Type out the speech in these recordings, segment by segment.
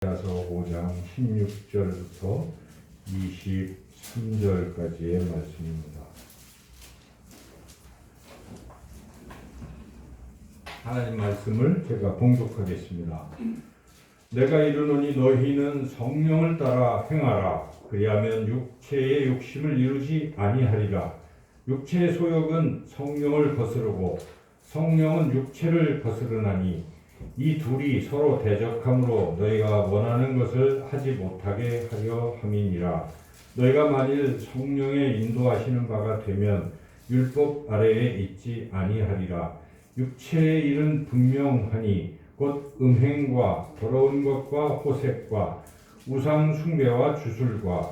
야서 5장 16절부터 23절까지의 말씀입니다. 하나님 말씀을 제가 봉독하겠습니다. 내가 이르노니 너희는 성령을 따라 행하라. 그리하면 육체의 욕심을 이루지 아니하리라. 육체의 소욕은 성령을 거스르고 성령은 육체를 거스르나니 이 둘이 서로 대적함으로 너희가 원하는 것을 하지 못하게 하려 함이니라. 너희가 만일 성령의 인도하시는 바가 되면 율법 아래에 있지 아니하리라. 육체의 일은 분명하니 곧 음행과 더러운 것과 호색과 우상 숭배와 주술과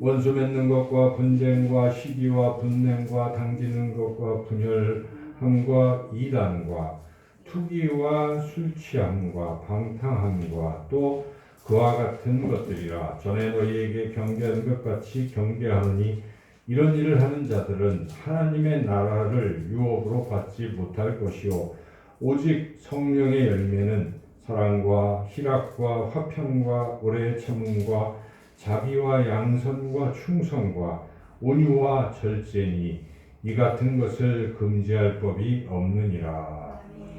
원수 맺는 것과 분쟁과 시기와 분냄과 당지는 것과 분열함과 이단과 투기와 술취함과 방탕함과 또 그와 같은 것들이라. 전에 너희에게 경계하는 것 같이 경계하노니 이런 일을 하는 자들은 하나님의 나라를 유업으로 받지 못할 것이요 오직 성령의 열매는 사랑과 희락과 화평과 오래 참음과 자비와 양선과 충성과 온유와 절제니 이 같은 것을 금지할 법이 없느니라.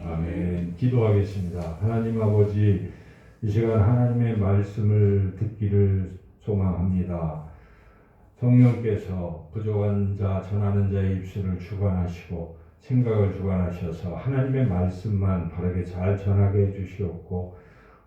아멘. 기도하겠습니다. 하나님 아버지, 이 시간 하나님의 말씀을 듣기를 소망합니다. 성령께서 부족한 자, 전하는 자의 입술을 주관하시고 생각을 주관하셔서 하나님의 말씀만 바르게 잘 전하게 해주시옵고,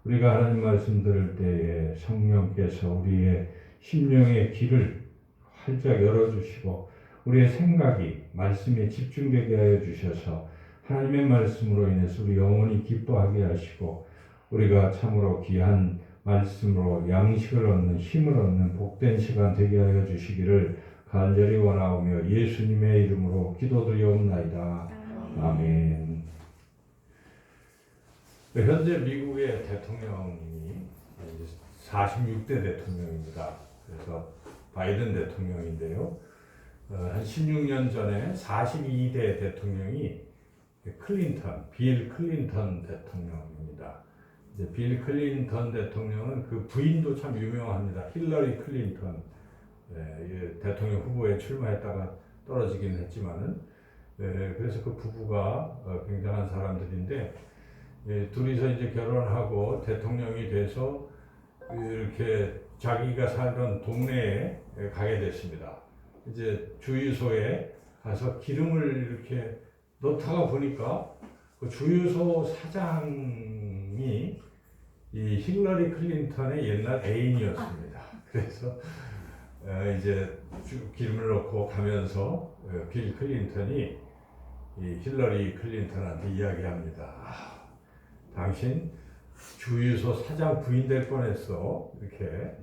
우리가 하나님 말씀 들을 때에 성령께서 우리의 심령의 길을 활짝 열어주시고 우리의 생각이 말씀에 집중되게 하여 주셔서 하나님의 말씀으로 인해서 우리 영혼이 기뻐하게 하시고 우리가 참으로 귀한 말씀으로 양식을 얻는 힘을 얻는 복된 시간 되게 하여 주시기를 간절히 원하오며 예수님의 이름으로 기도드리옵나이다. 아멘. 현재 미국의 대통령이 46대 대통령입니다. 그래서 바이든 대통령인데요. 한 16년 전에 42대 대통령이 빌 클린턴 대통령입니다. 이제 빌 클린턴 대통령은 그 부인도 참 유명합니다. 힐러리 클린턴. 대통령 후보에 출마했다가 떨어지긴 했지만은, 그래서 그 부부가 굉장한 사람들인데, 둘이서 이제 결혼하고 대통령이 돼서 이렇게 자기가 살던 동네에 가게 됐습니다. 이제 주유소에 가서 기름을 이렇게 넣다가 보니까 그 주유소 사장이 이 힐러리 클린턴의 옛날 애인이었습니다. 그래서 이제 기름을 넣고 가면서 빌 클린턴이 이 힐러리 클린턴한테 이야기합니다. 당신 주유소 사장 부인 될 뻔했어. 이렇게.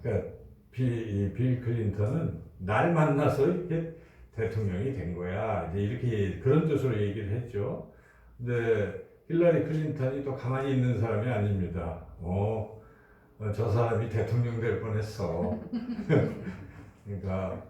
그러니까 빌 클린턴은 날 만나서 이렇게 대통령이 된 거야. 이제 이렇게 그런 뜻으로 얘기를 했죠. 근데 힐러리 클린턴이 또 가만히 있는 사람이 아닙니다. 저 사람이 대통령 될 뻔했어. 그러니까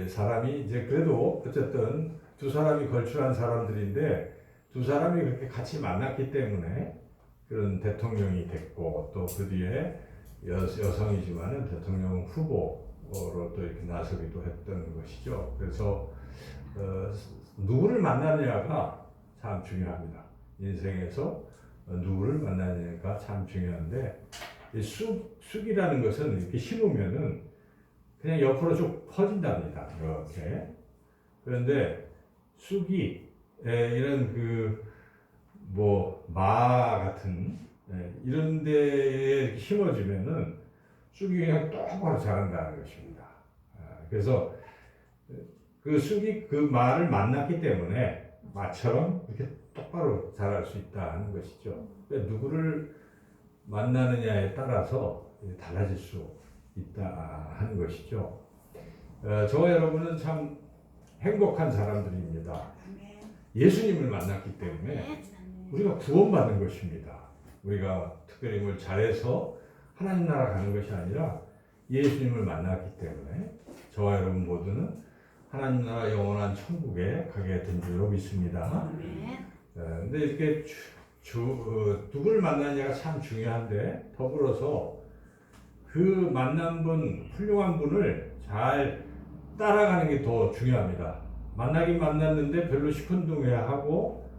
사람이 이제 그래도 어쨌든 두 사람이 걸출한 사람들인데 두 사람이 그렇게 같이 만났기 때문에 그런 대통령이 됐고 또 그 뒤에 여성이지만은 대통령 후보로 또 이렇게 나서기도 했던 것이죠. 그래서 누구를 만나느냐가 참 중요합니다. 인생에서 누구를 만나느냐가 참 중요한데 이 쑥이라는 것은 이렇게 심으면은 그냥 옆으로 쭉 퍼진답니다. 이렇게. 그런데 쑥이 이런 마 같은 이런 데에 심어주면은 쑥이 그냥 똑바로 자란다는 것입니다. 그래서 그 쑥이 그 마를 만났기 때문에 마처럼 이렇게 똑바로 자랄 수 있다는 것이죠. 그러니까 누구를 만나느냐에 따라서 달라질 수 있다 하는 것이죠. 저와 여러분은 참 행복한 사람들입니다. 예수님을 만났기 때문에 우리가 구원받은 것입니다. 우리가 특별히 뭘 잘해서 하나님 나라 가는 것이 아니라 예수님을 만났기 때문에 저와 여러분 모두는 하나님 나라 영원한 천국에 가게 된 줄로 믿습니다. 근데 이렇게 누구를 만나느냐가 참 중요한데 더불어서 그 만난 분, 훌륭한 분을 잘 따라가는 게 더 중요합니다. 만나긴 만났는데 별로 시큰둥해하고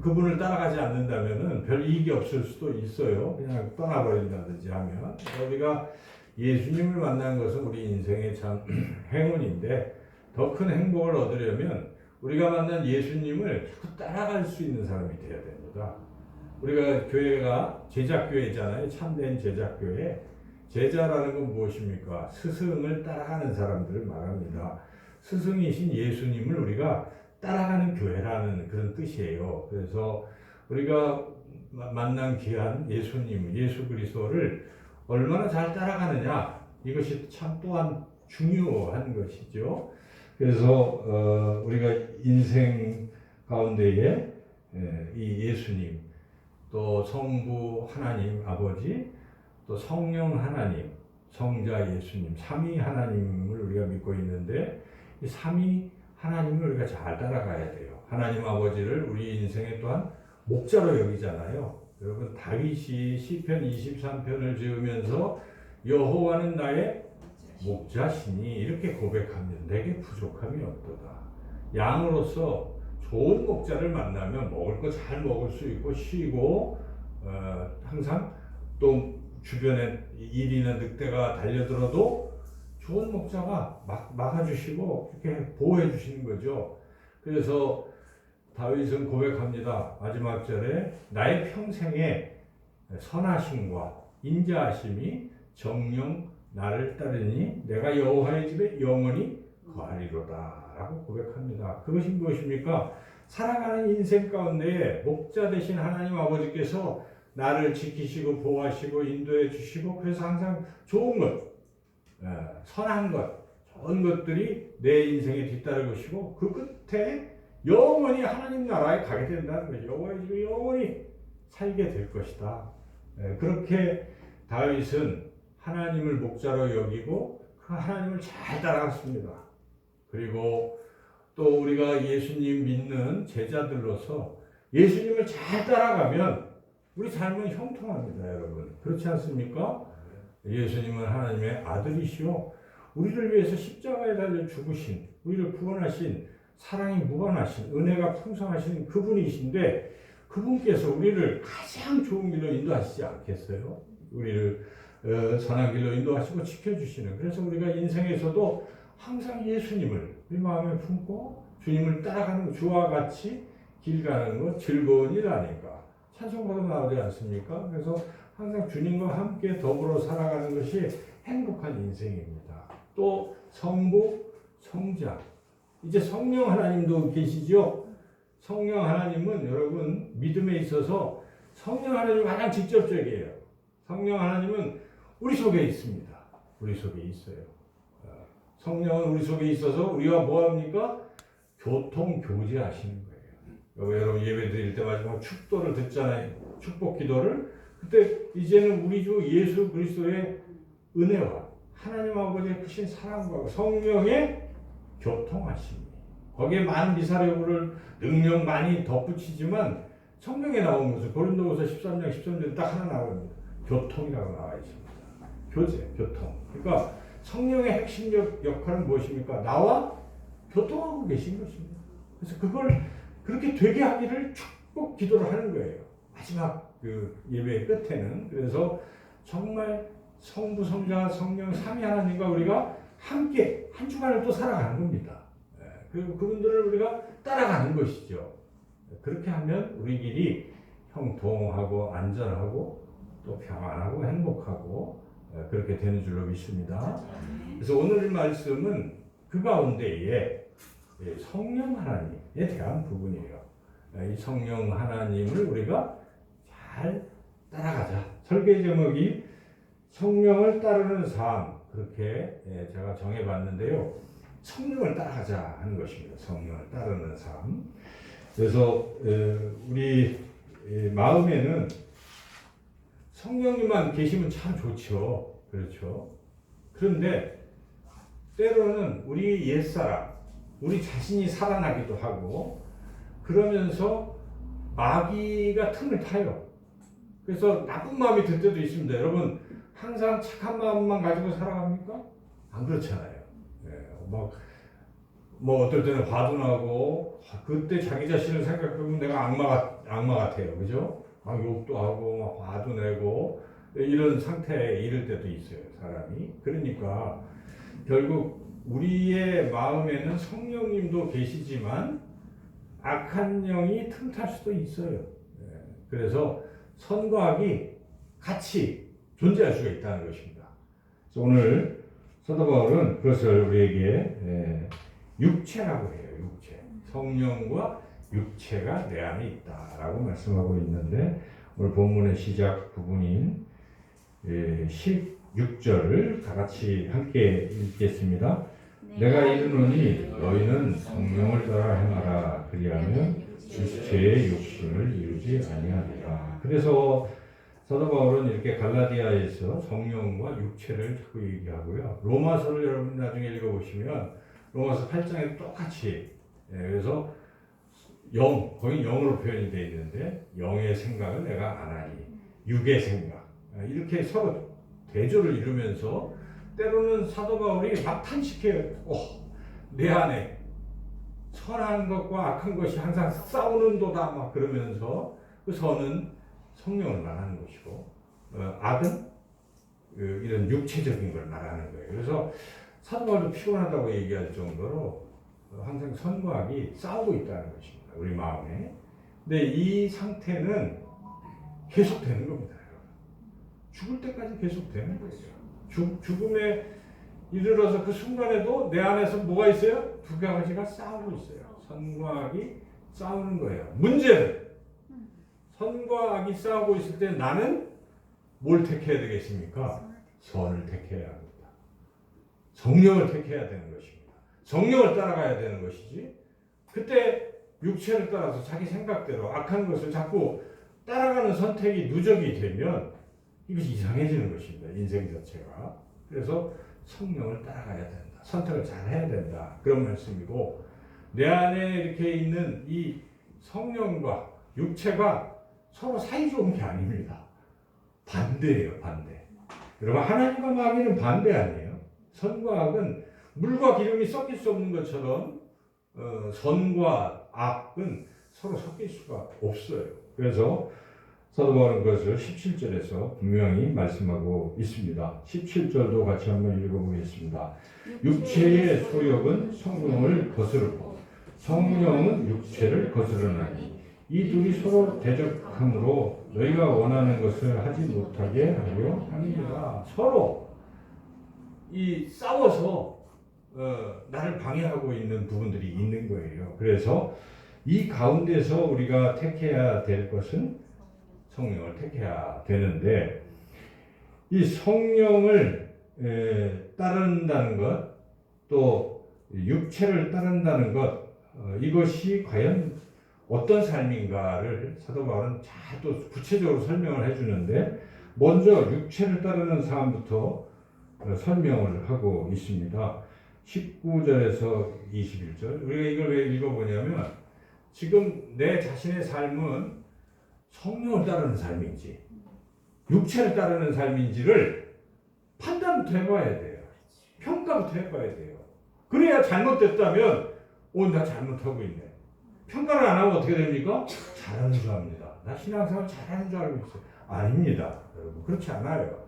그분을 따라가지 않는다면은 별 이익이 없을 수도 있어요. 그냥 떠나버린다든지 하면. 우리가 예수님을 만난 것은 우리 인생의 참 행운인데 더 큰 행복을 얻으려면 우리가 만난 예수님을 자꾸 따라갈 수 있는 사람이 되어야 됩니다. 우리가 교회가 제자교회잖아요. 참된 제자교회. 제자라는 건 무엇입니까? 스승을 따라가는 사람들을 말합니다. 스승이신 예수님을 우리가 따라가는 교회라는 그런 뜻이에요. 그래서 우리가 만난 귀한 예수님, 예수 그리스도를 얼마나 잘 따라가느냐, 이것이 참 또한 중요한 것이죠. 그래서 우리가 인생 가운데에 이 예수님, 또 성부 하나님 아버지, 또 성령 하나님, 성자 예수님, 삼위 하나님을 우리가 믿고 있는데 이 삼위 하나님을 우리가 잘 따라가야 돼요. 하나님 아버지를 우리 인생에 또한 목자로 여기잖아요. 여러분 다윗이 시편 23편을 지으면서 여호와는 나의 목자시니 이렇게 고백합니다. 내게 부족함이 없도다. 양으로서 좋은 목자를 만나면 먹을 거 잘 먹을 수 있고 쉬고 항상 또 주변에 일이나 늑대가 달려들어도 좋은 목자가 막아주시고 이렇게 보호해 주시는 거죠. 그래서 다윗은 고백합니다. 마지막 절에 나의 평생에 선하심과 인자하심이 정령 나를 따르니 내가 여호와의 집에 영원히 거하리로다 라고 고백합니다. 그것이 무엇입니까? 살아가는 인생 가운데 목자 되신 하나님 아버지께서 나를 지키시고 보호하시고 인도해 주시고 그래서 항상 좋은 것, 선한 것, 좋은 것들이 내 인생에 뒤따를 것이고 그 끝에 영원히 하나님 나라에 가게 된다는 거죠. 여호와의 집에 영원히 살게 될 것이다. 그렇게 다윗은 하나님을 목자로 여기고 그 하나님을 잘 따라갔습니다. 그리고 또 우리가 예수님 믿는 제자들로서 예수님을 잘 따라가면 우리 삶은 형통합니다, 여러분. 그렇지 않습니까? 예수님은 하나님의 아들이시오. 우리를 위해서 십자가에 달려 죽으신, 우리를 구원하신, 사랑이 무한하신, 은혜가 풍성하신 그분이신데 그분께서 우리를 가장 좋은 길로 인도하시지 않겠어요? 우리를 선한 길로 인도하시고 지켜주시는. 그래서 우리가 인생에서도 항상 예수님을 우리 마음에 품고 주님을 따라가는 주와 같이 길 가는 것 즐거운 일 아닌가. 찬송가도 나오지 않습니까? 그래서 항상 주님과 함께 더불어 살아가는 것이 행복한 인생입니다. 또 성부, 성자, 이제 성령 하나님도 계시죠? 성령 하나님은 여러분 믿음에 있어서 성령 하나님은 가장 직접적이에요. 성령 하나님은 우리 속에 있습니다. 우리 속에 있어요. 성령은 우리 속에 있어서 우리와 뭐합니까? 교통 교제하시는 거예요. 여러분 예배 드릴 때 마지막 축도를 듣잖아요. 축복 기도를. 그때 이제는 우리 주 예수 그리스도의 은혜와 하나님 아버지의 크신 사랑과 성령의 교통하심이 거기에 많은 미사력을 능력 많이 덧붙이지만 성경에 나온 것은 고린도후서 13장 13절에 딱 하나 나옵니다. 교통이라고 나와 있습니다. 교제, 교통. 그러니까 성령의 핵심적 역할은 무엇입니까? 나와 교통하고 계신 것입니다. 그래서 그걸 그렇게 되게 하기를 축복 기도를 하는 거예요. 마지막 그 예배의 끝에는. 그래서 정말 성부, 성자, 성령, 삼위 하나님과 우리가 함께 한 주간을 또 살아가는 겁니다. 그리고 그분들을 우리가 따라가는 것이죠. 그렇게 하면 우리 길이 형통하고 안전하고 또 평안하고 행복하고 그렇게 되는 줄로 믿습니다. 그래서 오늘 말씀은 그 가운데에 성령 하나님에 대한 부분이에요. 이 성령 하나님을 우리가 잘 따라가자. 설계 제목이 성령을 따르는 삶, 그렇게 제가 정해봤는데요. 성령을 따라가자 하는 것입니다. 성령을 따르는 삶. 그래서 우리 마음에는 성령님만 계시면 참 좋죠. 그렇죠. 그런데 때로는 우리 옛사람, 우리 자신이 살아나기도 하고 그러면서 마귀가 틈을 타요. 그래서 나쁜 마음이 들 때도 있습니다. 여러분 항상 착한 마음만 가지고 살아갑니까? 안 그렇잖아요. 네, 뭐 어떨 때는 화도 나고 그때 자기 자신을 생각해보면 내가 악마 같아요. 그죠? 막 욕도 하고 막 화도 내고 이런 상태에 이를 때도 있어요. 사람이. 그러니까 결국 우리의 마음에는 성령님도 계시지만 악한 영이 틈탈 수도 있어요. 그래서 선과 악이 같이 존재할 수가 있다는 것입니다. 그래서 오늘 사도 바울은 그것을 우리에게 육체라고 해요. 육체. 성령과 육체가 내 안에 있다라고 말씀하고 있는데 오늘 본문의 시작 부분인 16절을 다 같이 함께 읽겠습니다. 내가 이르노니 너희는 성령을 따라 행하라. 그리하면 육체의 욕심을 이루지 아니하리라. 그래서 사도 바울은 이렇게 갈라디아에서 성령과 육체를 자꾸 얘기하고요. 로마서를 여러분 나중에 읽어보시면 로마서 8장에 똑같이 그래서 거기 영으로 표현이 되어 있는데 영의 생각을 내가 안 하니 육의 생각 이렇게 서로 대조를 이루면서 때로는 사도 바울이 막 탄식해요. 내 안에 선한 것과 악한 것이 항상 싸우는도다 막 그러면서 그 선은 성령을 말하는 것이고 악은 이런 육체적인 걸 말하는 거예요. 그래서 사도 바울도 피곤하다고 얘기할 정도로 항상 선과 악이 싸우고 있다는 것입니다. 우리 마음에. 근데 이 상태는 계속되는 겁니다. 죽을 때까지 계속되는 거예요. 죽음에 이르러서 그 순간에도 내 안에서 뭐가 있어요? 두 가지가 싸우고 있어요. 선과 악이 싸우는 거예요. 문제는 선과 악이 싸우고 있을 때 나는 뭘 택해야 되겠습니까? 선을 택해야 합니다. 성령을 택해야 되는 것입니다. 성령을 따라가야 되는 것이지. 그때 육체를 따라서 자기 생각대로 악한 것을 자꾸 따라가는 선택이 누적이 되면 이것이 이상해지는 것입니다. 인생 자체가. 그래서 성령을 따라가야 된다. 선택을 잘 해야 된다. 그런 말씀이고 내 안에 이렇게 있는 이 성령과 육체가 서로 사이좋은 게 아닙니다. 반대예요. 반대. 여러분 하나님과 마귀는 반대 아니에요. 선과 악은 물과 기름이 섞일 수 없는 것처럼 선과 악은 서로 섞일 수가 없어요. 그래서 사도 바울은 그것을 17절에서 분명히 말씀하고 있습니다. 17절도 같이 한번 읽어보겠습니다. 육체의 소욕은 성령을 거스르고 성령은 육체를 거스르나니 이 둘이 서로 대적함으로 너희가 원하는 것을 하지 못하게 하려 함이라. 서로 이 싸워서 나를 방해하고 있는 부분들이 있는 거예요. 그래서 이 가운데서 우리가 택해야 될 것은 성령을 택해야 되는데 이 성령을 따른다는 것, 또 육체를 따른다는 것, 이것이 과연 어떤 삶인가를 사도 바울은 잘 또 구체적으로 설명을 해주는데 먼저 육체를 따르는 사람부터 설명을 하고 있습니다. 19절에서 21절 우리가 이걸 왜 읽어보냐면 지금 내 자신의 삶은 성령을 따르는 삶인지 육체를 따르는 삶인지를 판단부터 해봐야 돼요. 평가부터 해봐야 돼요. 그래야 잘못됐다면 나 잘못하고 있네. 평가를 안 하면 어떻게 됩니까? 잘하는 줄 압니다. 나 신앙생활 잘하는 줄 알고 있어요. 아닙니다. 여러분 그렇지 않아요.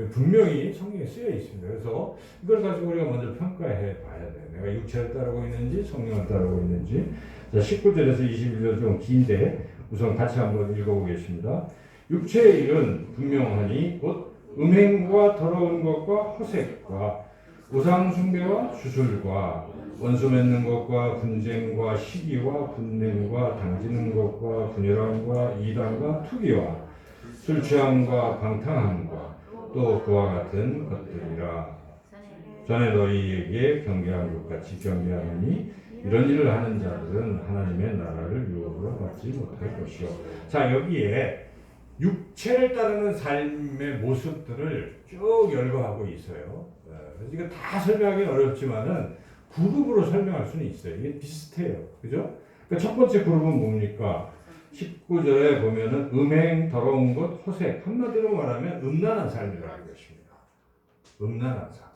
분명히 성경에 쓰여 있습니다. 그래서 이걸 가지고 우리가 먼저 평가해 봐야 돼요. 내가 육체를 따르고 있는지 성령을 따르고 있는지. 자, 19절에서 21절 좀 긴데 우선 같이 한번 읽어보겠습니다. 육체의 일은 분명하니 곧 음행과 더러운 것과 허색과 우상 숭배와 주술과 원수 맺는 것과 분쟁과 시기와 분냉과 당지는 것과 분열함과 이단과 투기와 술 취함과 방탕함과 또 그와 같은 것들이라. 전에 너희에게 경계한 것 같이 경계하느니 이런 일을 하는 자들은 하나님의 나라를 유업으로 받지 못할 것이요. 자, 여기에 육체를 따르는 삶의 모습들을 쭉 열거하고 있어요. 그래서 이거 다 설명하기는 어렵지만은 그룹으로 설명할 수는 있어요. 이게 비슷해요. 그죠? 그러니까 첫 번째 그룹은 뭡니까? 19절에 보면은 음행, 더러운 것, 호색, 한마디로 말하면 음란한 삶이라는 것입니다. 음란한 삶.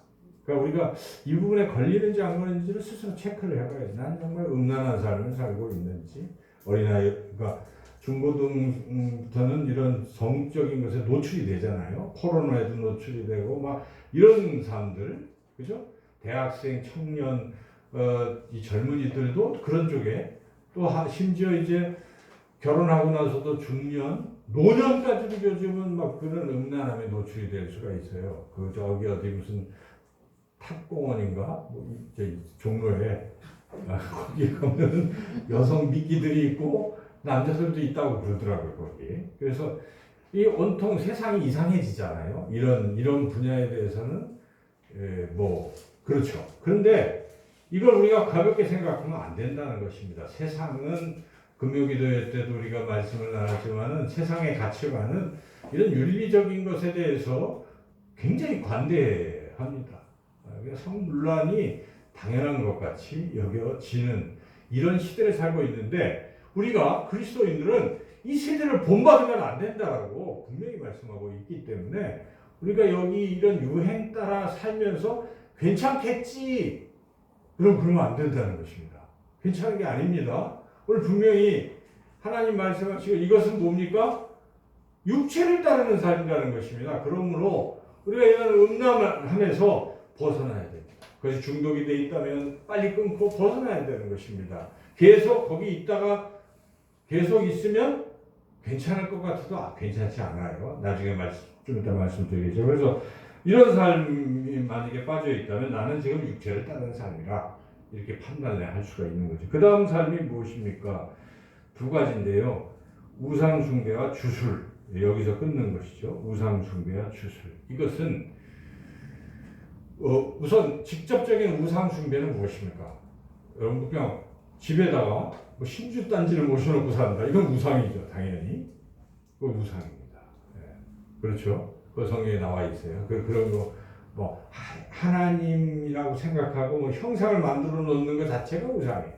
그러니까 우리가 이 부분에 걸리는지 안 걸리는지를 스스로 체크를 해봐야지. 난 정말 음란한 삶을 살고 있는지. 어린아이, 그러니까 중고등부터는 이런 성적인 것에 노출이 되잖아요. 포르노에도 노출이 되고 막 이런 사람들, 그죠? 대학생, 청년, 이 젊은이들도 그런 쪽에 또 심지어 이제 결혼하고 나서도 중년, 노년까지도 요즘은 막 그런 음란함에 노출이 될 수가 있어요. 그 저기 어디 무슨 탑공원인가 뭐 이제 종로에 거기 가면 여성 미끼들이 있고 남자들도 있다고 그러더라고요 거기. 그래서 이 온통 세상이 이상해지잖아요. 이런 분야에 대해서는 뭐 그렇죠. 그런데 이걸 우리가 가볍게 생각하면 안 된다는 것입니다. 세상은 금요기도회 때도 우리가 말씀을 나눴지만은 세상의 가치관은 이런 윤리적인 것에 대해서 굉장히 관대합니다. 성문란이 당연한 것 같이 여겨지는 이런 시대를 살고 있는데 우리가 그리스도인들은 이 세대를 본받으면 안 된다라고 분명히 말씀하고 있기 때문에 우리가 여기 이런 유행 따라 살면서 괜찮겠지 그러면 안 된다는 것입니다. 괜찮은 게 아닙니다. 오늘 분명히 하나님 말씀하시고 이것은 뭡니까? 육체를 따르는 삶이라는 것입니다. 그러므로 우리가 이런 음란함에서 벗어나야 됩니다. 그것이 중독이 돼 있다면 빨리 끊고 벗어나야 되는 것입니다. 계속 거기 있다가 계속 있으면 괜찮을 것 같아도 괜찮지 않아요. 나중에 좀 이따 말씀드리겠죠. 그래서 이런 삶이 만약에 빠져 있다면 나는 지금 육체를 따르는 삶이라 이렇게 판단을 할 수가 있는 거죠. 그 다음 삶이 무엇입니까? 두 가지인데요. 우상숭배와 주술. 여기서 끊는 것이죠. 우상숭배와 주술. 이것은 우선 직접적인 우상숭배는 무엇입니까? 여러분 그냥 집에다가 뭐 신주단지를 모셔놓고 산다. 이건 우상이죠. 당연히. 그건 우상입니다. 네. 그렇죠. 그 성경에 나와 있어요. 그런 거 뭐 하나님이라고 생각하고 뭐 형상을 만들어 놓는 것 자체가 우상이에요.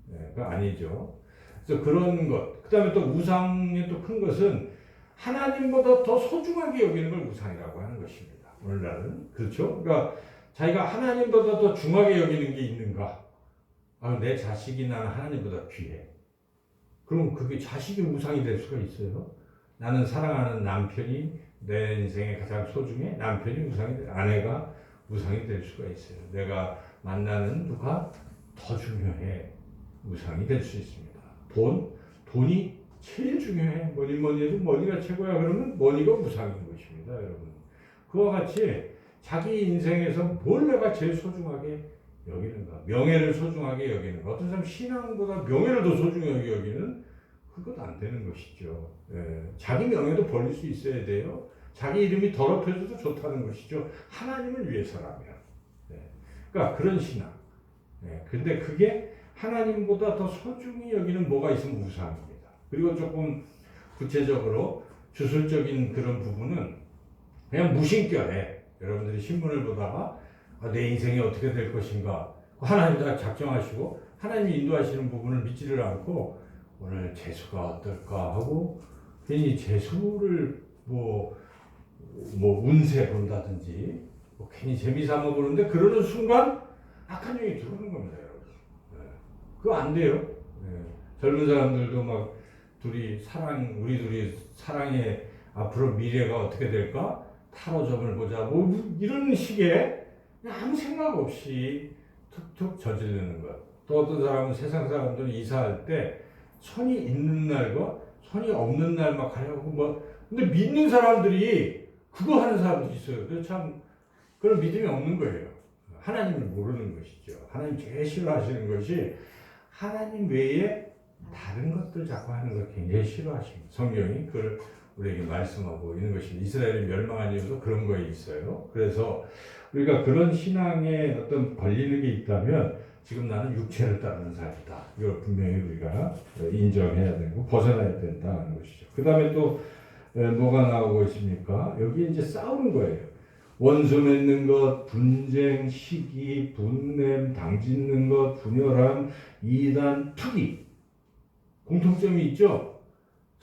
네. 그거 아니죠. 그래서 그런 것. 그 다음에 또 우상의 또 큰 것은 하나님보다 더 소중하게 여기는 걸 우상이라고 하는 것입니다. 오늘날은. 그렇죠? 그러니까 자기가 하나님보다 더 중하게 여기는 게 있는가? 내 자식이 나는 하나님보다 귀해. 그럼 그게 자식이 우상이 될 수가 있어요? 나는 사랑하는 남편이 내 인생에 가장 소중해? 남편이 아내가 우상이 될 수가 있어요. 내가 만나는 누가 더 중요해? 우상이 될 수 있습니다. 돈이 제일 중요해. 뭐니 해도 머니가 최고야. 그러면 머니가 우상인 것입니다, 여러분. 그와 같이 자기 인생에서 뭘 내가 제일 소중하게 여기는가? 명예를 소중하게 여기는가? 어떤 사람 신앙보다 명예를 더 소중하게 여기는 그것 안 되는 것이죠. 자기 명예도 벌릴 수 있어야 돼요. 자기 이름이 더럽혀져도 좋다는 것이죠. 하나님을 위해서라면. 그러니까 그런 신앙. 근데 그게 하나님보다 더 소중히 여기는 뭐가 있으면 우상입니다. 그리고 조금 구체적으로 주술적인 그런 부분은 그냥 무신결에 여러분들이 신문을 보다가 내 인생이 어떻게 될 것인가 하나님 다 작정하시고 하나님이 인도하시는 부분을 믿지를 않고 오늘 재수가 어떨까 하고 괜히 재수를 뭐 운세 본다든지 뭐 괜히 재미삼아 보는데 그러는 순간 악한 영이 들어오는 겁니다, 여러분. 그거 안 돼요. 젊은 사람들도 막 우리 둘이 사랑의 앞으로 미래가 어떻게 될까? 타로점을 보자. 뭐 이런 식의 아무 생각 없이 툭툭 저지르는 것. 또 어떤 사람은 세상 사람들은 이사할 때 손이 있는 날과 손이 없는 날 막 가려고 뭐 근데 믿는 사람들이 그거 하는 사람들이 있어요. 그래서 참 그런 믿음이 없는 거예요. 하나님을 모르는 것이죠. 하나님 제일 싫어하시는 것이 하나님 외에 다른 것들 자꾸 하는 걸 굉장히 싫어하십니다. 성경이 그걸 우리에게 말씀하고 있는 것입니다. 이스라엘이 멸망한 이유도 그런 거에 있어요. 그래서 우리가 그런 신앙에 어떤 걸리는 게 있다면 지금 나는 육체를 따르는 삶이다. 이걸 분명히 우리가 인정해야 되고 벗어나야 된다는 것이죠. 그 다음에 또 뭐가 나오고 있습니까? 여기 이제 싸우는 거예요. 원수 맺는 것, 분쟁, 시기, 분냄, 당짓는 것, 분열함, 이단, 투기. 공통점이 있죠?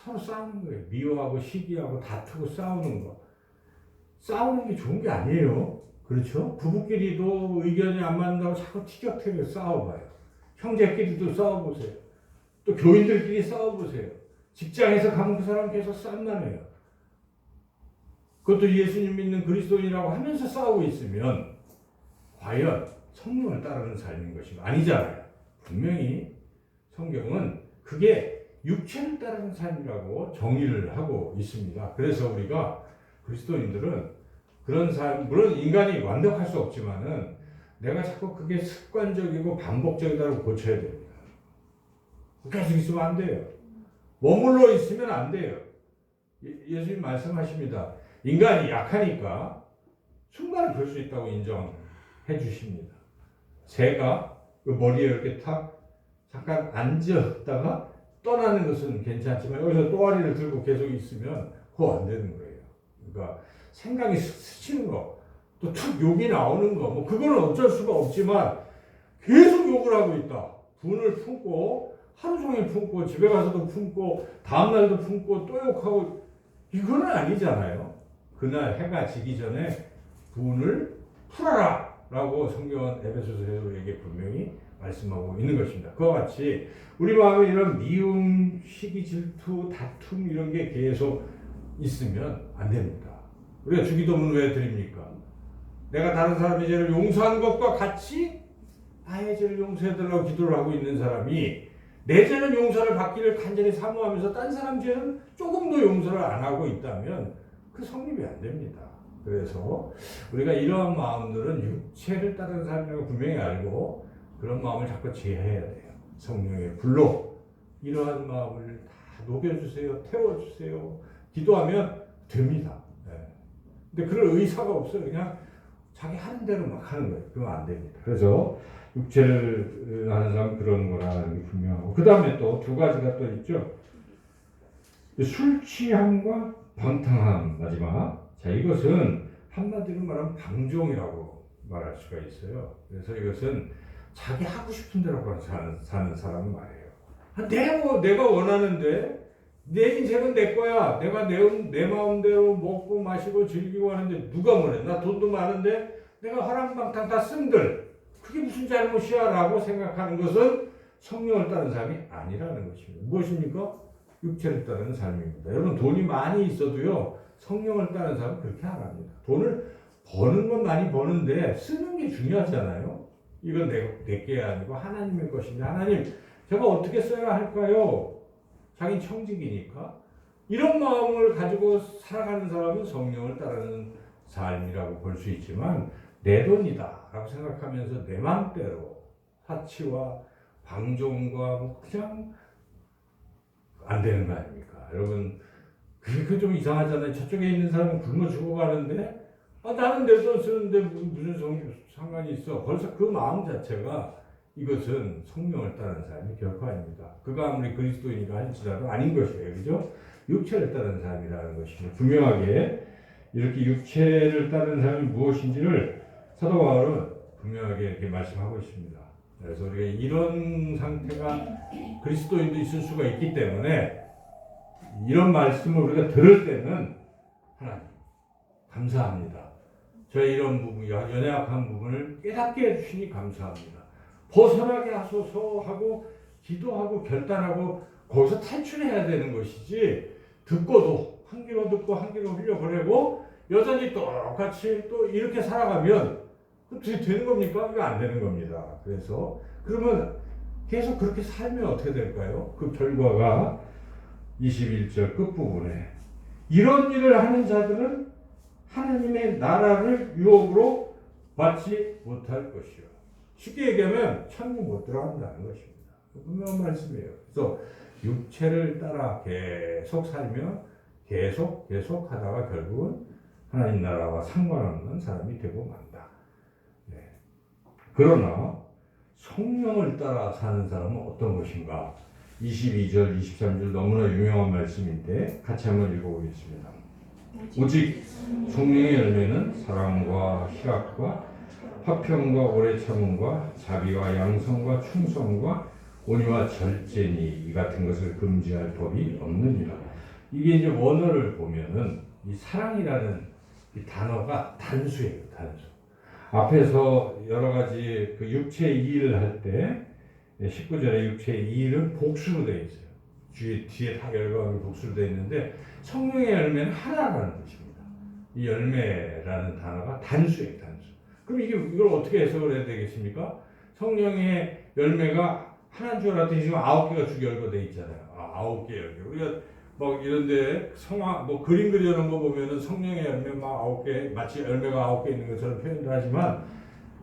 서로 싸우는 거예요. 미워하고 시기하고 다투고 싸우는 거. 싸우는 게 좋은 게 아니에요. 그렇죠? 부부끼리도 의견이 안 맞는다고 자꾸 티격태격 싸워봐요. 형제끼리도 싸워보세요. 또 교인들끼리 싸워보세요. 직장에서 가면 그 사람 계속 싼만해요. 그것도 예수님 믿는 그리스도인이라고 하면서 싸우고 있으면 과연 성령을 따르는 삶인 것이 아니잖아요. 분명히 성경은 그게 육체를 따르는 삶이라고 정의를 하고 있습니다. 그래서 우리가 그리스도인들은 그런 삶, 물론 인간이 완벽할 수 없지만은 내가 자꾸 그게 습관적이고 반복적이다고 고쳐야 됩니다. 계속 있으면 안 돼요. 머물러 있으면 안 돼요. 예수님 말씀하십니다. 인간이 약하니까 순간에 그럴 수 있다고 인정해 주십니다. 새가 그 머리에 이렇게 탁 잠깐 앉았다가 떠나는 것은 괜찮지만 여기서 또아리를 들고 계속 있으면 그거 안 되는 거예요. 그러니까 생각이 스치는 거, 또 툭 욕이 나오는 거, 뭐 그거는 어쩔 수가 없지만 계속 욕을 하고 있다. 분을 품고 하루 종일 품고 집에 가서도 품고 다음 날도 품고 또 욕하고 이거는 아니잖아요. 그날 해가 지기 전에 분을 풀어라 라고 성경은 에베소서에게 분명히 말씀하고 있는 것입니다. 그와 같이 우리 마음에 이런 미움, 시기, 질투, 다툼 이런 게 계속 있으면 안 됩니다. 우리가 주기도문 왜 드립니까? 내가 다른 사람의 죄를 용서한 것과 같이 나의 죄를 용서해달라고 기도를 하고 있는 사람이 내 죄는 용서를 받기를 간절히 사모하면서 딴 사람 죄는 조금도 용서를 안 하고 있다면 그 성립이 안 됩니다. 그래서 우리가 이러한 마음들은 육체를 따르는 삶이라고 분명히 알고 그런 마음을 자꾸 제해야 돼요. 성령의 불로 이러한 마음을 다 녹여주세요. 태워주세요. 기도하면 됩니다. 근데 그럴 의사가 없어요. 그냥 자기 하는 대로 막 하는 거예요. 그러면 안 됩니다. 그래서 육체를 하는 사람은 그런 거라는 게 분명하고 그 다음에 또 두 가지가 또 있죠. 술 취함과 방탕함 마지막. 자, 이것은 한마디로 말하면 방종이라고 말할 수가 있어요. 그래서 이것은 자기 하고 싶은 대로만 사는 사람은 말이에요. 내가 원하는데 내 인생은 내 거야. 내가 내 마음대로 먹고 마시고 즐기고 하는데 누가 뭐래? 나 돈도 많은데 내가 화랑방탕 다 쓴들. 그게 무슨 잘못이야? 라고 생각하는 것은 성령을 따르는 삶이 아니라는 것입니다. 무엇입니까? 육체를 따르는 삶입니다. 여러분 돈이 많이 있어도요. 성령을 따르는 사람은 그렇게 안 합니다. 돈을 버는 건 많이 버는데 쓰는 게 중요하잖아요. 이건 내 게 아니고 하나님의 것인데 하나님 제가 어떻게 써야 할까요? 자기 청직이니까 이런 마음을 가지고 살아가는 사람은 성령을 따르는 삶이라고 볼 수 있지만 내 돈이다 라고 생각하면서 내 마음대로 사치와 방종과 뭐 그냥 안 되는 거 아닙니까? 여러분 그게 좀 이상하잖아요. 저쪽에 있는 사람은 굶어 죽어가는데 나는 내 돈 쓰는데 무슨 상관이 있어. 벌써 그 마음 자체가 이것은 성령을 따르는 삶이 결코 아닙니다. 그가 아무리 그리스도인이라 할지라도 아닌 것이에요. 그죠? 육체를 따르는 삶이라는 것입니다. 분명하게 이렇게 육체를 따르는 삶이 무엇인지를 사도 바울은 분명하게 이렇게 말씀하고 있습니다. 그래서 우리가 이런 상태가 그리스도인도 있을 수가 있기 때문에 이런 말씀을 우리가 들을 때는 하나님 감사합니다. 저의 이런 부분, 연약한 부분을 깨닫게 해주시니 감사합니다. 벗어나게 하소서 하고 기도하고 결단하고 거기서 탈출해야 되는 것이지 듣고도 한 귀로 듣고 한 귀로 흘려보내고 여전히 똑같이 또 이렇게 살아가면 그게 되는 겁니까? 이거 안 되는 겁니다. 그래서 그러면 계속 그렇게 살면 어떻게 될까요? 그 결과가 21절 끝부분에 이런 일을 하는 자들은 하나님의 나라를 유업으로 받지 못할 것이요. 쉽게 얘기하면 천국 못 들어간다는 것입니다. 분명한 말씀이에요. 그래서 육체를 따라 계속 살면 계속 하다가 결국은 하나님 나라와 상관없는 사람이 되고 만다. 네. 그러나 성령을 따라 사는 사람은 어떤 것인가? 22절, 23절 너무나 유명한 말씀인데 같이 한번 읽어보겠습니다. 오직 성령의 열매는 사랑과 희락과 화평과 오래 참음과 자비와 양성과 충성과 온유와 절제니 이 같은 것을 금지할 법이 없느니라. 이게 이제 원어를 보면은 이 사랑이라는 이 단어가 단수예요, 단수. 앞에서 여러 가지 그 육체의 일을 할 때 19절에 육체의 일은 복수로 되어 있어요. 뒤에 다 열거하기 복수로 되어 있는데 성령의 열매는 하나라는 뜻입니다. 이 열매라는 단어가 단수예요, 단수. 그럼 이걸 어떻게 해석을 해야 되겠습니까? 성령의 열매가 하나인 줄 알았더니 지금 9개가 쭉 열거되어 있잖아요. 9개 열매. 우리가 뭐 이런데 뭐 그림 그려놓은 거 보면은 성령의 열매 막 9개, 마치 열매가 9개 있는 것처럼 표현을 하지만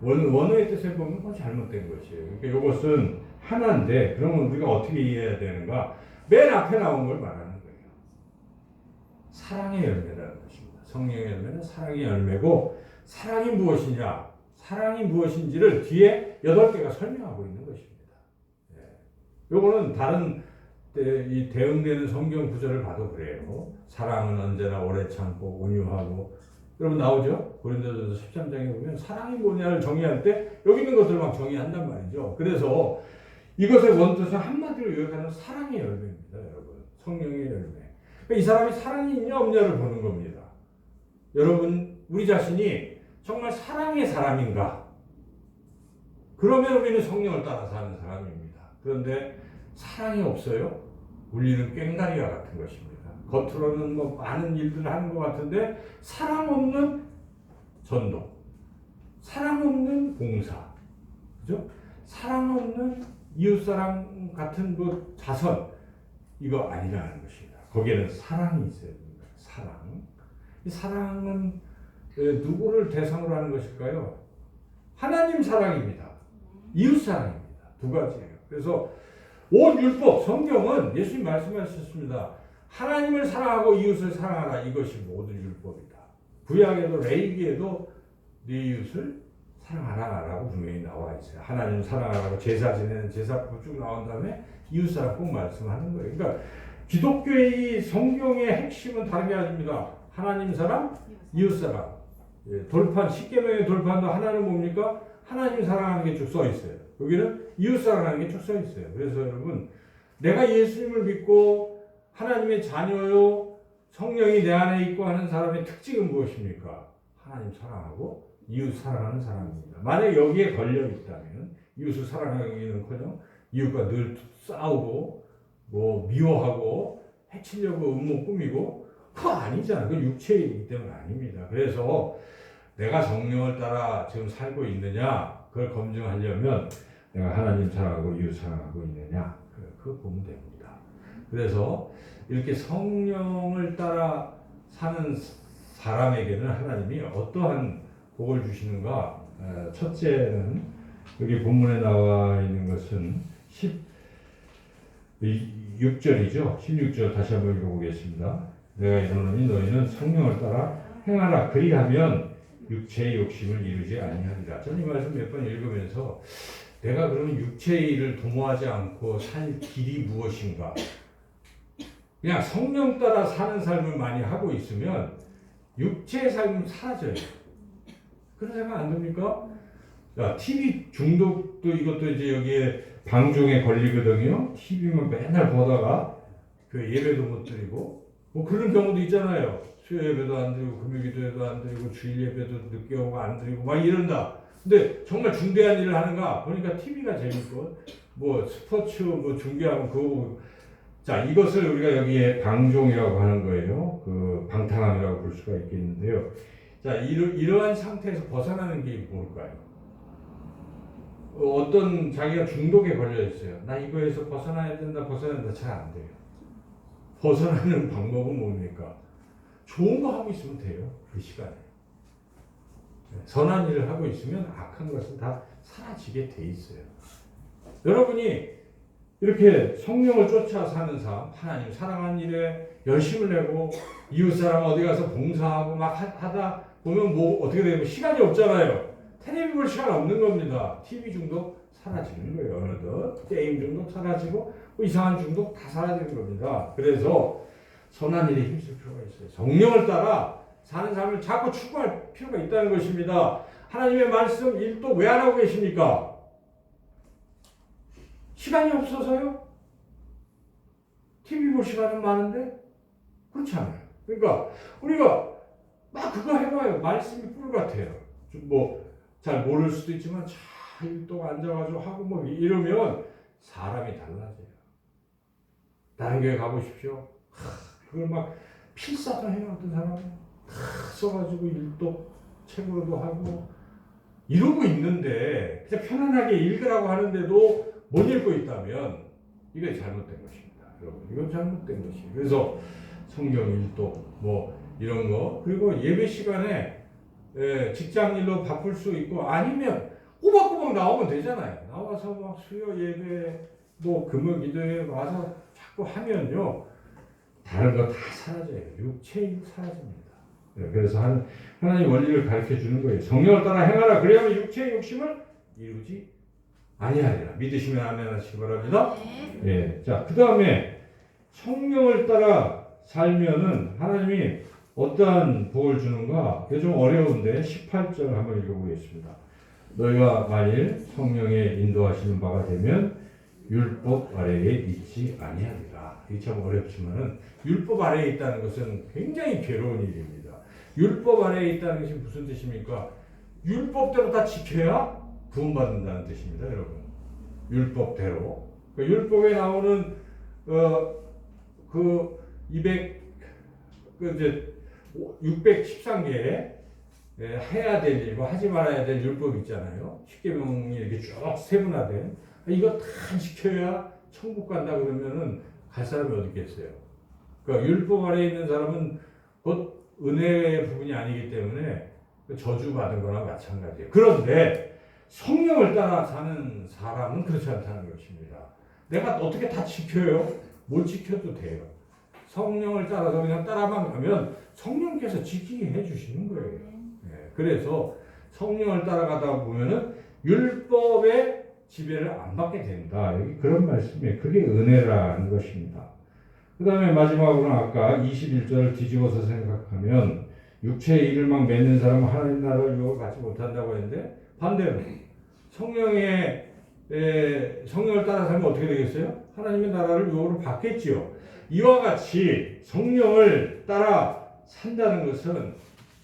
원어의 뜻을 보면 그건 잘못된 것이에요. 그러니까 이것은 하나인데 그러면 우리가 어떻게 이해해야 되는가? 맨 앞에 나온 걸 말하는 거예요. 사랑의 열매라는 것입니다. 성령의 열매는 사랑의 열매고 사랑이 무엇이냐? 사랑이 무엇인지를 뒤에 8개가 설명하고 있는 것입니다. 요거는 다른 이 대응되는 성경 구절을 봐도 그래요. 사랑은 언제나 오래 참고 온유하고 여러분 나오죠? 고린도전서 13장에 보면 사랑이 뭐냐를 정의할 때 여기 있는 것들을 막 정의한단 말이죠. 그래서 이것의 원뜻은 한마디로 요약하는 사랑의 열매입니다, 여러분. 성령의 열매. 그러니까 이 사람이 사랑이 있냐 없냐를 보는 겁니다. 여러분, 우리 자신이 정말 사랑의 사람인가? 그러면 우리는 성령을 따라 사는 사람입니다. 그런데 사랑이 없어요? 우리는 꽹과리와 같은 것입니다. 겉으로는 뭐 많은 일들을 하는 것 같은데 사랑 없는 전도, 사랑 없는 봉사, 그죠? 사랑 없는 이웃사랑 같은 그 자선, 이거 아니라는 것입니다. 거기에는 사랑이 있어야 됩니다. 사랑. 이 사랑은 누구를 대상으로 하는 것일까요? 하나님 사랑입니다. 이웃 사랑입니다. 두 가지예요. 그래서 온 율법, 성경은 예수님 말씀하셨습니다. 하나님을 사랑하고 이웃을 사랑하라. 이것이 모든 율법이다. 구약에도 레위기에도 네 이웃을 사랑하라라고 분명히 나와 있어요. 하나님 사랑하라고 제사 지내는 제사법 쭉 나온 다음에 이웃 사랑 꼭 말씀하는 거예요. 그러니까 기독교의 성경의 핵심은 다른 게 아닙니다. 하나님 사랑, 이웃 사랑. 돌판 10계명의 돌판도 하나는 뭡니까? 하나님 사랑하는 게 쭉 써 있어요. 여기는 이웃 사랑하는 게 쭉 써 있어요. 그래서 여러분, 내가 예수님을 믿고 하나님의 자녀요, 성령이 내 안에 있고 하는 사람의 특징은 무엇입니까? 하나님 사랑하고 이웃 사랑하는 사람입니다. 만약 여기에 걸려 있다면 이웃을 사랑하기는커녕 이웃과 늘 싸우고 뭐 미워하고 해치려고 음모 꾸미고 그거 아니잖아. 그건 육체이기 때문에 아닙니다. 그래서 내가 성령을 따라 지금 살고 있느냐 그걸 검증하려면 내가 하나님 사랑하고 이웃 사랑하고 있느냐 그거 보면 됩니다. 그래서 이렇게 성령을 따라 사는 사람에게는 하나님이 어떠한 복을 주시는가? 첫째는 여기 본문에 나와 있는 것은 16절이죠. 16절 다시 한번 읽어보겠습니다. 내가 이르노니 너희는 성령을 따라 행하라. 그리하면 육체의 욕심을 이루지 아니하리라. 저는 이 말씀 몇 번 읽으면서 내가 그러면 육체의 일을 도모하지 않고 살 길이 무엇인가? 그냥 성령 따라 사는 삶을 많이 하고 있으면 육체의 삶은 사라져요. 그런 생각 안 듭니까? 야, TV 중독도 이것도 이제 여기에 방종에 걸리거든요. TV만 맨날 보다가 그 예배도 못 드리고 뭐 그런 경우도 있잖아요. 수요 예배도 안 드리고 금요 기도회도 안 드리고 주일 예배도 늦게 오고 안 드리고 막 이런다. 근데 정말 중대한 일을 하는가 보니까 TV가 재밌고 뭐 스포츠 뭐 중계하고 그거 자 이것을 우리가 여기에 방종이라고 하는 거예요. 그 방탕함이라고 볼 수가 있겠는데요. 자 이러한 상태에서 벗어나는 게 뭘까요? 어떤 자기가 중독에 걸려 있어요. 나 이거에서 벗어나야 된다, 벗어나야 된다. 잘 안 돼요. 벗어나는 방법은 뭡니까? 좋은 거 하고 있으면 돼요. 그 시간에. 선한 일을 하고 있으면 악한 것은 다 사라지게 돼 있어요. 여러분이 이렇게 성령을 쫓아 사는 삶, 하나님 사랑하는 일에 열심을 내고 이웃사람 어디 가서 봉사하고 막 하다 보면 뭐 어떻게 되면 시간이 없잖아요. 텔레비 볼 시간 없는 겁니다. TV 중독 사라지는 거예요. 어느덧 게임 중독 사라지고 뭐 이상한 중독 다 사라지는 겁니다. 그래서 선한 일에 힘쓸 필요가 있어요. 성령을 따라 사는 삶을 자꾸 추구할 필요가 있다는 것입니다. 하나님의 말씀 일도 왜 안 하고 계십니까? 시간이 없어서요? TV 볼 시간은 많은데 그렇지 않아요. 그러니까 우리가 막 그거 해봐요. 말씀이 꿀 같아요. 뭐 잘 모를 수도 있지만 잘 또 앉아가지고 하고 뭐 이러면 사람이 달라져요. 다른 교회 가보십시오. 그걸 막 필사도 해요. 어떤 사람은 다 써가지고 일도 책으로도 하고 이러고 있는데 그냥 편안하게 읽으라고 하는데도 못 읽고 있다면 이게 잘못된 것입니다. 여러분 이건 잘못된 것이에요. 그래서 성경 일독 뭐 이런 거 그리고 예배 시간에 직장 일로 바쁠 수 있고 아니면 꼬박꼬박 나오면 되잖아요. 나와서 막 수요 예배 뭐 금요 기도에 와서 자꾸 하면요 다른 거 다 사라져요. 육체일 사라집니다. 그래서 하나님 원리를 가르쳐 주는 거예요. 성령을 따라 행하라. 그래야만 육체의 욕심을 이루지 아니하리라. 믿으시면 아멘 하시기 바랍니다. 예. 자, 그 다음에 성령을 따라 살면은 하나님이 어떠한 복을 주는가? 그게 좀 어려운데 18절 한번 읽어보겠습니다. 너희가 만일 성령의 인도하시는 바가 되면 율법 아래에 있지 아니하리라. 이게 참 어렵지만은 율법 아래에 있다는 것은 굉장히 괴로운 일입니다. 율법 아래에 있다는 것이 무슨 뜻입니까? 율법대로 다 지켜야 구원받는다는 뜻입니다, 여러분. 율법대로. 그러니까 율법에 나오는 그 613개 해야 될 일, 뭐 하지 말아야 될 율법 있잖아요. 십계명이 이렇게 쭉 세분화된 이거 다 지켜야 천국 간다 그러면은 갈 사람이 어디 있겠어요? 그러니까 율법 아래에 있는 사람은 곧 은혜의 부분이 아니기 때문에 저주받은 거나 마찬가지예요. 그런데 성령을 따라 사는 사람은 그렇지 않다는 것입니다. 내가 어떻게 다 지켜요? 못 지켜도 돼요. 성령을 따라서 그냥 따라만 가면 성령께서 지키게 해주시는 거예요. 네, 그래서 성령을 따라가다 보면은 율법의 지배를 안 받게 된다. 여기 그런 말씀이에요. 그게 은혜라는 것입니다. 그 다음에 마지막으로는 아까 21절을 뒤집어서 생각하면 육체의 일을 막 맺는 사람은 하나님 나라를 유혹을 받지 못한다고 했는데 반대로 성령을 따라 살면 어떻게 되겠어요? 하나님의 나라를 유혹으로 받겠지요. 이와 같이 성령을 따라 산다는 것은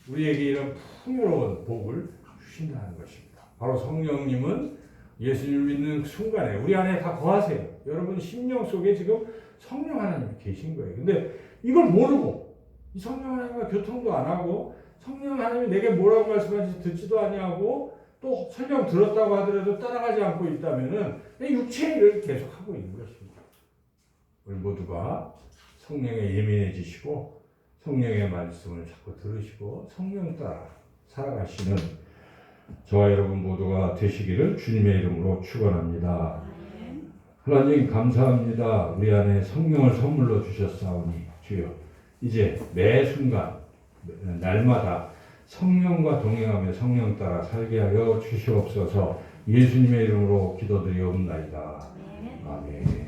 우리에게 이런 풍요로운 복을 주신다는 것입니다. 바로 성령님은 예수님을 믿는 순간에 우리 안에 다 거하세요. 여러분 심령 속에 지금 성령 하나님이 계신 거예요. 근데 이걸 모르고 이 성령 하나님과 교통도 안 하고 성령 하나님이 내게 뭐라고 말씀하는지 듣지도 아니하고 또 설령 들었다고 하더라도 따라가지 않고 있다면은 육체의 일을 계속하고 있는 것입니다. 우리 모두가 성령에 예민해지시고 성령의 말씀을 자꾸 들으시고 성령 따라 살아가시는 저와 여러분 모두가 되시기를 주님의 이름으로 축원합니다. 하나님 감사합니다. 우리 안에 성령을 선물로 주셨사오니 주여 이제 매 순간 날마다 성령과 동행하며 성령 따라 살게 하여 주시옵소서. 예수님의 이름으로 기도드리옵나이다. 아멘.